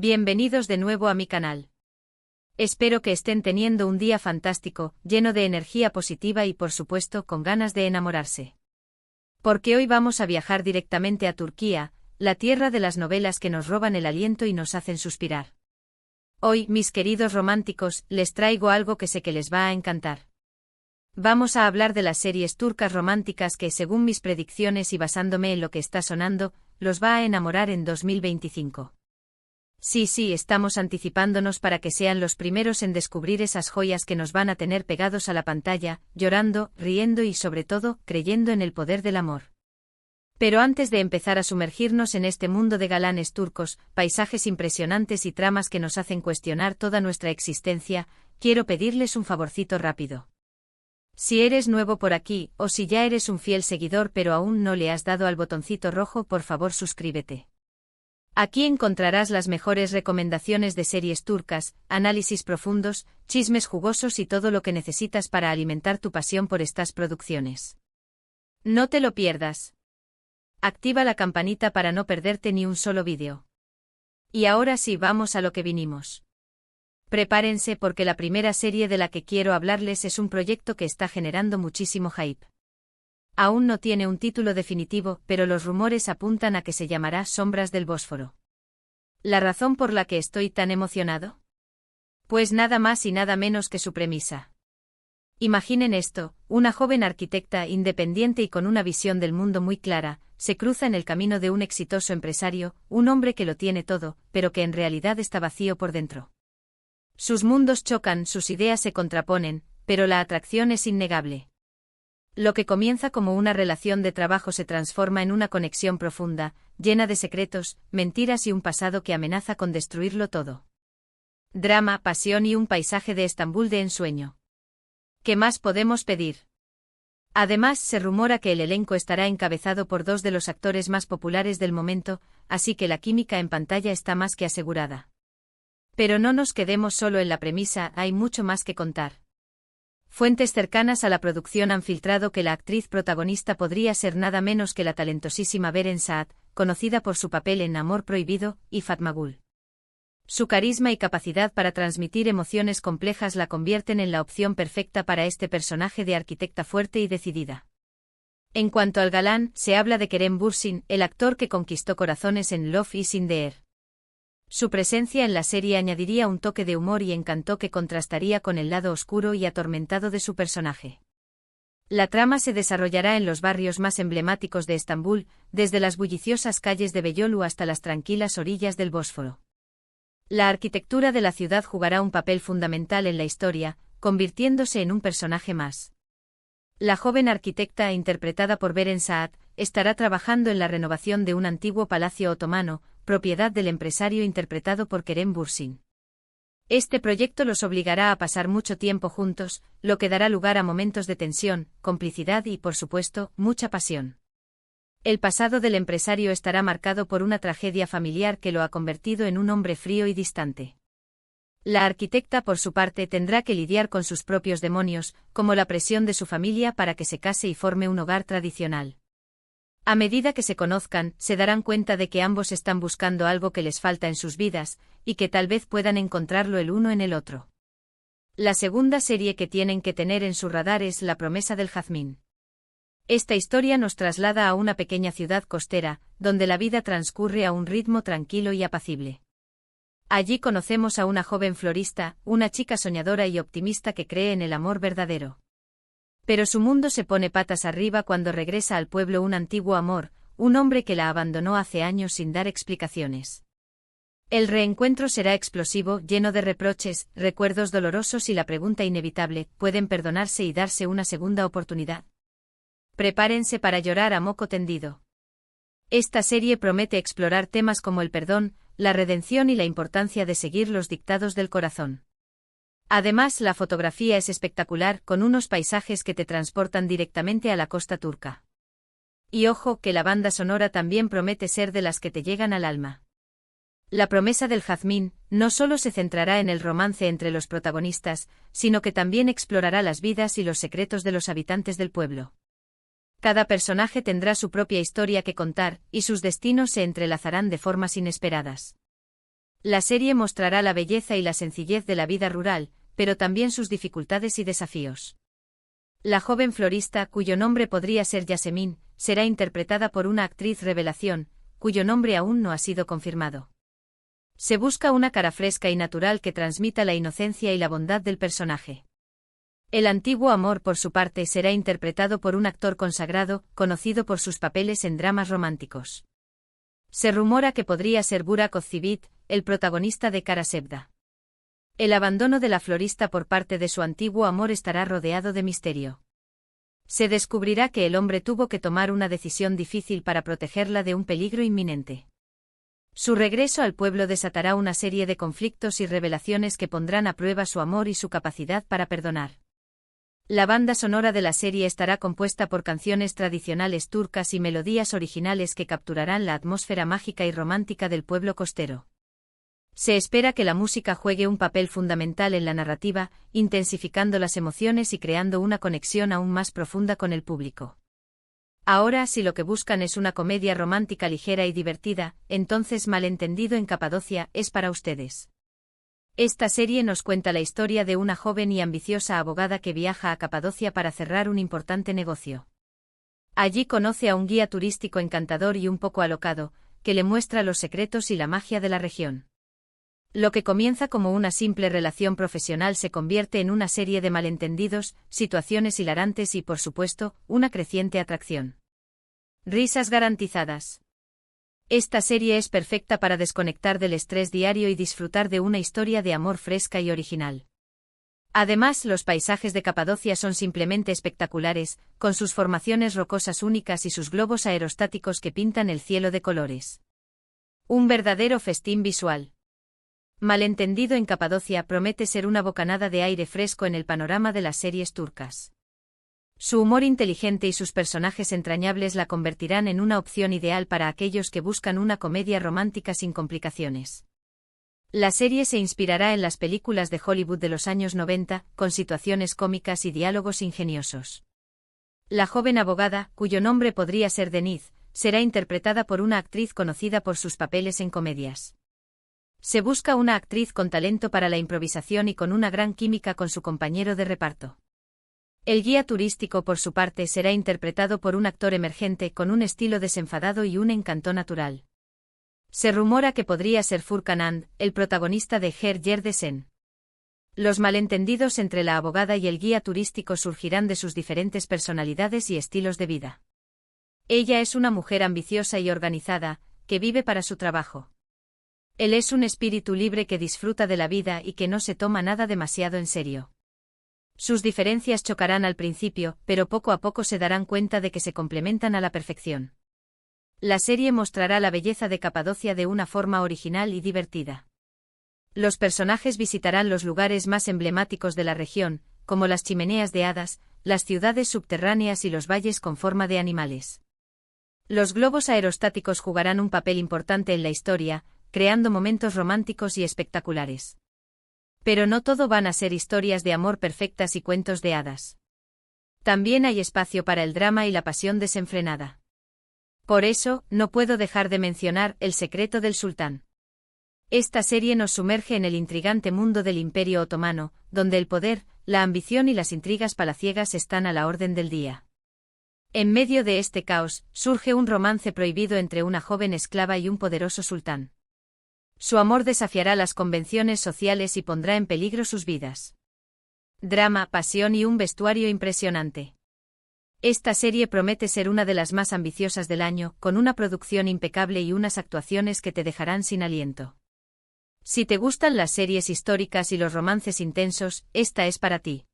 Bienvenidos de nuevo a mi canal. Espero que estén teniendo un día fantástico, lleno de energía positiva y por supuesto con ganas de enamorarse. Porque hoy vamos a viajar directamente a Turquía, la tierra de las novelas que nos roban el aliento y nos hacen suspirar. Hoy, mis queridos románticos, les traigo algo que sé que les va a encantar. Vamos a hablar de las series turcas románticas que, según mis predicciones y basándome en lo que está sonando, los va a enamorar en 2025. Sí, estamos anticipándonos para que sean los primeros en descubrir esas joyas que nos van a tener pegados a la pantalla, llorando, riendo y sobre todo, creyendo en el poder del amor. Pero antes de empezar a sumergirnos en este mundo de galanes turcos, paisajes impresionantes y tramas que nos hacen cuestionar toda nuestra existencia, quiero pedirles un favorcito rápido. Si eres nuevo por aquí, o si ya eres un fiel seguidor pero aún no le has dado al botoncito rojo, por favor suscríbete. Aquí encontrarás las mejores recomendaciones de series turcas, análisis profundos, chismes jugosos y todo lo que necesitas para alimentar tu pasión por estas producciones. No te lo pierdas. Activa la campanita para no perderte ni un solo vídeo. Y ahora sí, vamos a lo que vinimos. Prepárense porque la primera serie de la que quiero hablarles es un proyecto que está generando muchísimo hype. Aún no tiene un título definitivo, pero los rumores apuntan a que se llamará Sombras del Bósforo. ¿La razón por la que estoy tan emocionado? Pues nada más y nada menos que su premisa. Imaginen esto, una joven arquitecta independiente y con una visión del mundo muy clara, se cruza en el camino de un exitoso empresario, un hombre que lo tiene todo, pero que en realidad está vacío por dentro. Sus mundos chocan, sus ideas se contraponen, pero la atracción es innegable. Lo que comienza como una relación de trabajo se transforma en una conexión profunda, llena de secretos, mentiras y un pasado que amenaza con destruirlo todo. Drama, pasión y un paisaje de Estambul de ensueño. ¿Qué más podemos pedir? Además, se rumora que el elenco estará encabezado por dos de los actores más populares del momento, así que la química en pantalla está más que asegurada. Pero no nos quedemos solo en la premisa, hay mucho más que contar. Fuentes cercanas a la producción han filtrado que la actriz protagonista podría ser nada menos que la talentosísima Beren Saat, conocida por su papel en Amor Prohibido y Fatma Gul. Su carisma y capacidad para transmitir emociones complejas la convierten en la opción perfecta para este personaje de arquitecta fuerte y decidida. En cuanto al galán, se habla de Kerem Bürsin, el actor que conquistó corazones en Love is in the Air. Su presencia en la serie añadiría un toque de humor y encanto que contrastaría con el lado oscuro y atormentado de su personaje. La trama se desarrollará en los barrios más emblemáticos de Estambul, desde las bulliciosas calles de Beyoğlu hasta las tranquilas orillas del Bósforo. La arquitectura de la ciudad jugará un papel fundamental en la historia, convirtiéndose en un personaje más. La joven arquitecta, interpretada por Beren Saat, estará trabajando en la renovación de un antiguo palacio otomano, propiedad del empresario interpretado por Kerem Bürsin. Este proyecto los obligará a pasar mucho tiempo juntos, lo que dará lugar a momentos de tensión, complicidad y, por supuesto, mucha pasión. El pasado del empresario estará marcado por una tragedia familiar que lo ha convertido en un hombre frío y distante. La arquitecta, por su parte, tendrá que lidiar con sus propios demonios, como la presión de su familia para que se case y forme un hogar tradicional. A medida que se conozcan, se darán cuenta de que ambos están buscando algo que les falta en sus vidas, y que tal vez puedan encontrarlo el uno en el otro. La segunda serie que tienen que tener en su radar es La promesa del jazmín. Esta historia nos traslada a una pequeña ciudad costera, donde la vida transcurre a un ritmo tranquilo y apacible. Allí conocemos a una joven florista, una chica soñadora y optimista que cree en el amor verdadero. Pero su mundo se pone patas arriba cuando regresa al pueblo un antiguo amor, un hombre que la abandonó hace años sin dar explicaciones. El reencuentro será explosivo, lleno de reproches, recuerdos dolorosos y la pregunta inevitable, ¿pueden perdonarse y darse una segunda oportunidad? Prepárense para llorar a moco tendido. Esta serie promete explorar temas como el perdón, la redención y la importancia de seguir los dictados del corazón. Además, la fotografía es espectacular, con unos paisajes que te transportan directamente a la costa turca. Y ojo, que la banda sonora también promete ser de las que te llegan al alma. La promesa del jazmín no solo se centrará en el romance entre los protagonistas, sino que también explorará las vidas y los secretos de los habitantes del pueblo. Cada personaje tendrá su propia historia que contar, y sus destinos se entrelazarán de formas inesperadas. La serie mostrará la belleza y la sencillez de la vida rural, pero también sus dificultades y desafíos. La joven florista, cuyo nombre podría ser Yasemin, será interpretada por una actriz revelación, cuyo nombre aún no ha sido confirmado. Se busca una cara fresca y natural que transmita la inocencia y la bondad del personaje. El antiguo amor, por su parte, será interpretado por un actor consagrado, conocido por sus papeles en dramas románticos. Se rumora que podría ser Burak Özçivit, el protagonista de Kara Sevda. El abandono de la florista por parte de su antiguo amor estará rodeado de misterio. Se descubrirá que el hombre tuvo que tomar una decisión difícil para protegerla de un peligro inminente. Su regreso al pueblo desatará una serie de conflictos y revelaciones que pondrán a prueba su amor y su capacidad para perdonar. La banda sonora de la serie estará compuesta por canciones tradicionales turcas y melodías originales que capturarán la atmósfera mágica y romántica del pueblo costero. Se espera que la música juegue un papel fundamental en la narrativa, intensificando las emociones y creando una conexión aún más profunda con el público. Ahora, si lo que buscan es una comedia romántica ligera y divertida, entonces Malentendido en Capadocia es para ustedes. Esta serie nos cuenta la historia de una joven y ambiciosa abogada que viaja a Capadocia para cerrar un importante negocio. Allí conoce a un guía turístico encantador y un poco alocado, que le muestra los secretos y la magia de la región. Lo que comienza como una simple relación profesional se convierte en una serie de malentendidos, situaciones hilarantes y, por supuesto, una creciente atracción. Risas garantizadas. Esta serie es perfecta para desconectar del estrés diario y disfrutar de una historia de amor fresca y original. Además, los paisajes de Capadocia son simplemente espectaculares, con sus formaciones rocosas únicas y sus globos aerostáticos que pintan el cielo de colores. Un verdadero festín visual. Malentendido en Capadocia promete ser una bocanada de aire fresco en el panorama de las series turcas. Su humor inteligente y sus personajes entrañables la convertirán en una opción ideal para aquellos que buscan una comedia romántica sin complicaciones. La serie se inspirará en las películas de Hollywood de los años 90, con situaciones cómicas y diálogos ingeniosos. La joven abogada, cuyo nombre podría ser Deniz, será interpretada por una actriz conocida por sus papeles en comedias. Se busca una actriz con talento para la improvisación y con una gran química con su compañero de reparto. El guía turístico, por su parte, será interpretado por un actor emergente con un estilo desenfadado y un encanto natural. Se rumora que podría ser Furkan And, el protagonista de Her Yerdesen. Los malentendidos entre la abogada y el guía turístico surgirán de sus diferentes personalidades y estilos de vida. Ella es una mujer ambiciosa y organizada, que vive para su trabajo. Él es un espíritu libre que disfruta de la vida y que no se toma nada demasiado en serio. Sus diferencias chocarán al principio, pero poco a poco se darán cuenta de que se complementan a la perfección. La serie mostrará la belleza de Capadocia de una forma original y divertida. Los personajes visitarán los lugares más emblemáticos de la región, como las chimeneas de hadas, las ciudades subterráneas y los valles con forma de animales. Los globos aerostáticos jugarán un papel importante en la historia, creando momentos románticos y espectaculares. Pero no todo van a ser historias de amor perfectas y cuentos de hadas. También hay espacio para el drama y la pasión desenfrenada. Por eso, no puedo dejar de mencionar El secreto del sultán. Esta serie nos sumerge en el intrigante mundo del Imperio Otomano, donde el poder, la ambición y las intrigas palaciegas están a la orden del día. En medio de este caos, surge un romance prohibido entre una joven esclava y un poderoso sultán. Su amor desafiará las convenciones sociales y pondrá en peligro sus vidas. Drama, pasión y un vestuario impresionante. Esta serie promete ser una de las más ambiciosas del año, con una producción impecable y unas actuaciones que te dejarán sin aliento. Si te gustan las series históricas y los romances intensos, esta es para ti.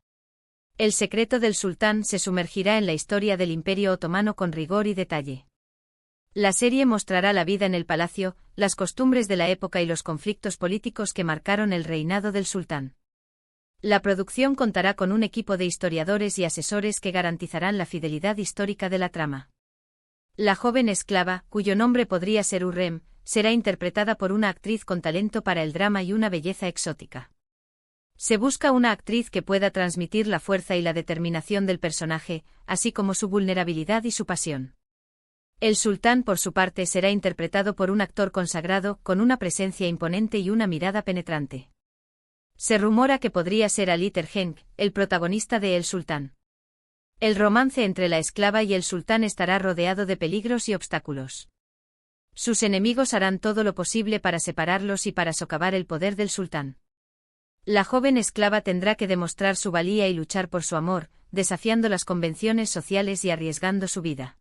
El secreto del sultán se sumergirá en la historia del Imperio Otomano con rigor y detalle. La serie mostrará la vida en el palacio, las costumbres de la época y los conflictos políticos que marcaron el reinado del sultán. La producción contará con un equipo de historiadores y asesores que garantizarán la fidelidad histórica de la trama. La joven esclava, cuyo nombre podría ser Hürrem, será interpretada por una actriz con talento para el drama y una belleza exótica. Se busca una actriz que pueda transmitir la fuerza y la determinación del personaje, así como su vulnerabilidad y su pasión. El sultán, por su parte, será interpretado por un actor consagrado, con una presencia imponente y una mirada penetrante. Se rumora que podría ser Ali Tergenk, el protagonista de El Sultán. El romance entre la esclava y el sultán estará rodeado de peligros y obstáculos. Sus enemigos harán todo lo posible para separarlos y para socavar el poder del sultán. La joven esclava tendrá que demostrar su valía y luchar por su amor, desafiando las convenciones sociales y arriesgando su vida.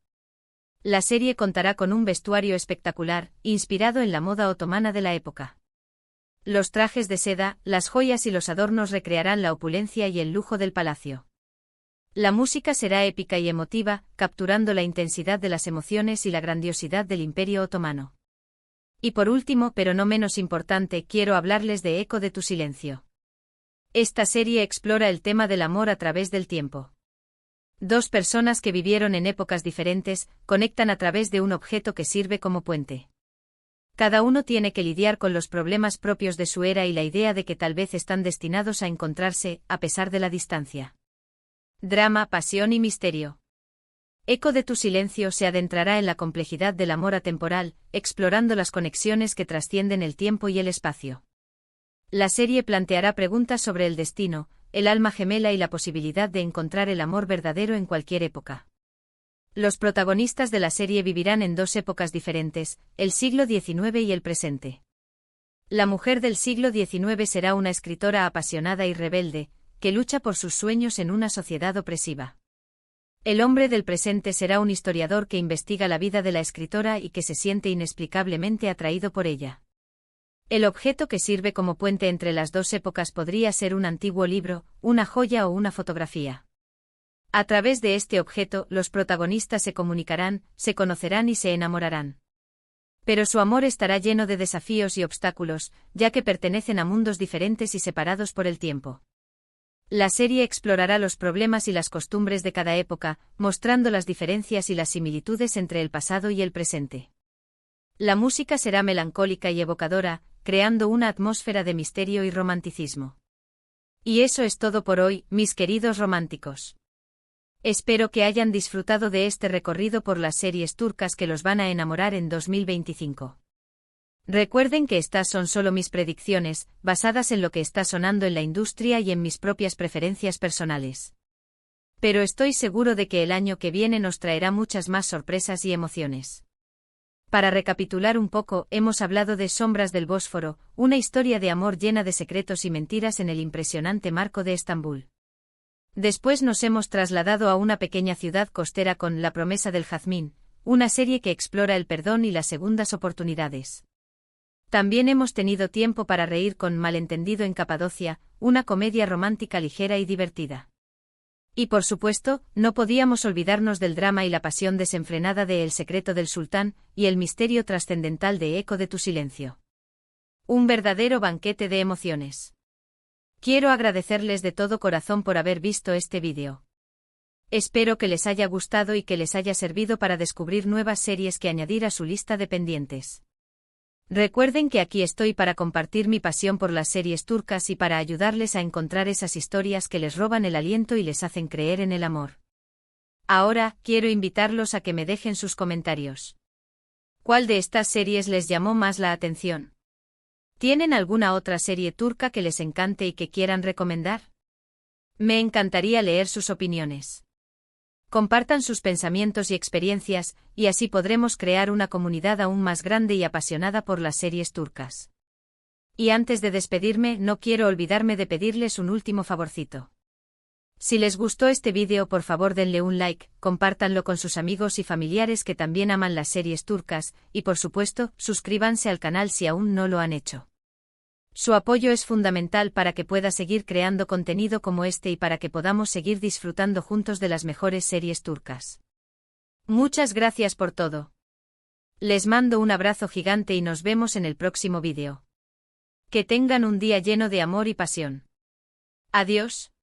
La serie contará con un vestuario espectacular, inspirado en la moda otomana de la época. Los trajes de seda, las joyas y los adornos recrearán la opulencia y el lujo del palacio. La música será épica y emotiva, capturando la intensidad de las emociones y la grandiosidad del Imperio Otomano. Y por último, pero no menos importante, quiero hablarles de Eco de tu silencio. Esta serie explora el tema del amor a través del tiempo. Dos personas que vivieron en épocas diferentes, conectan a través de un objeto que sirve como puente. Cada uno tiene que lidiar con los problemas propios de su era y la idea de que tal vez están destinados a encontrarse, a pesar de la distancia. Drama, pasión y misterio. Eco de tu silencio se adentrará en la complejidad del amor atemporal, explorando las conexiones que trascienden el tiempo y el espacio. La serie planteará preguntas sobre el destino, el alma gemela y la posibilidad de encontrar el amor verdadero en cualquier época. Los protagonistas de la serie vivirán en dos épocas diferentes, el siglo XIX y el presente. La mujer del siglo XIX será una escritora apasionada y rebelde, que lucha por sus sueños en una sociedad opresiva. El hombre del presente será un historiador que investiga la vida de la escritora y que se siente inexplicablemente atraído por ella. El objeto que sirve como puente entre las dos épocas podría ser un antiguo libro, una joya o una fotografía. A través de este objeto, los protagonistas se comunicarán, se conocerán y se enamorarán. Pero su amor estará lleno de desafíos y obstáculos, ya que pertenecen a mundos diferentes y separados por el tiempo. La serie explorará los problemas y las costumbres de cada época, mostrando las diferencias y las similitudes entre el pasado y el presente. La música será melancólica y evocadora, creando una atmósfera de misterio y romanticismo. Y eso es todo por hoy, mis queridos románticos. Espero que hayan disfrutado de este recorrido por las series turcas que los van a enamorar en 2025. Recuerden que estas son solo mis predicciones, basadas en lo que está sonando en la industria y en mis propias preferencias personales. Pero estoy seguro de que el año que viene nos traerá muchas más sorpresas y emociones. Para recapitular un poco, hemos hablado de Sombras del Bósforo, una historia de amor llena de secretos y mentiras en el impresionante marco de Estambul. Después nos hemos trasladado a una pequeña ciudad costera con La promesa del jazmín, una serie que explora el perdón y las segundas oportunidades. También hemos tenido tiempo para reír con Malentendido en Capadocia, una comedia romántica ligera y divertida. Y por supuesto, no podíamos olvidarnos del drama y la pasión desenfrenada de El secreto del sultán, y el misterio trascendental de Eco de tu silencio. Un verdadero banquete de emociones. Quiero agradecerles de todo corazón por haber visto este vídeo. Espero que les haya gustado y que les haya servido para descubrir nuevas series que añadir a su lista de pendientes. Recuerden que aquí estoy para compartir mi pasión por las series turcas y para ayudarles a encontrar esas historias que les roban el aliento y les hacen creer en el amor. Ahora, quiero invitarlos a que me dejen sus comentarios. ¿Cuál de estas series les llamó más la atención? ¿Tienen alguna otra serie turca que les encante y que quieran recomendar? Me encantaría leer sus opiniones. Compartan sus pensamientos y experiencias, y así podremos crear una comunidad aún más grande y apasionada por las series turcas. Y antes de despedirme, no quiero olvidarme de pedirles un último favorcito. Si les gustó este vídeo, por favor denle un like, compártanlo con sus amigos y familiares que también aman las series turcas, y por supuesto, suscríbanse al canal si aún no lo han hecho. Su apoyo es fundamental para que pueda seguir creando contenido como este y para que podamos seguir disfrutando juntos de las mejores series turcas. Muchas gracias por todo. Les mando un abrazo gigante y nos vemos en el próximo vídeo. Que tengan un día lleno de amor y pasión. Adiós.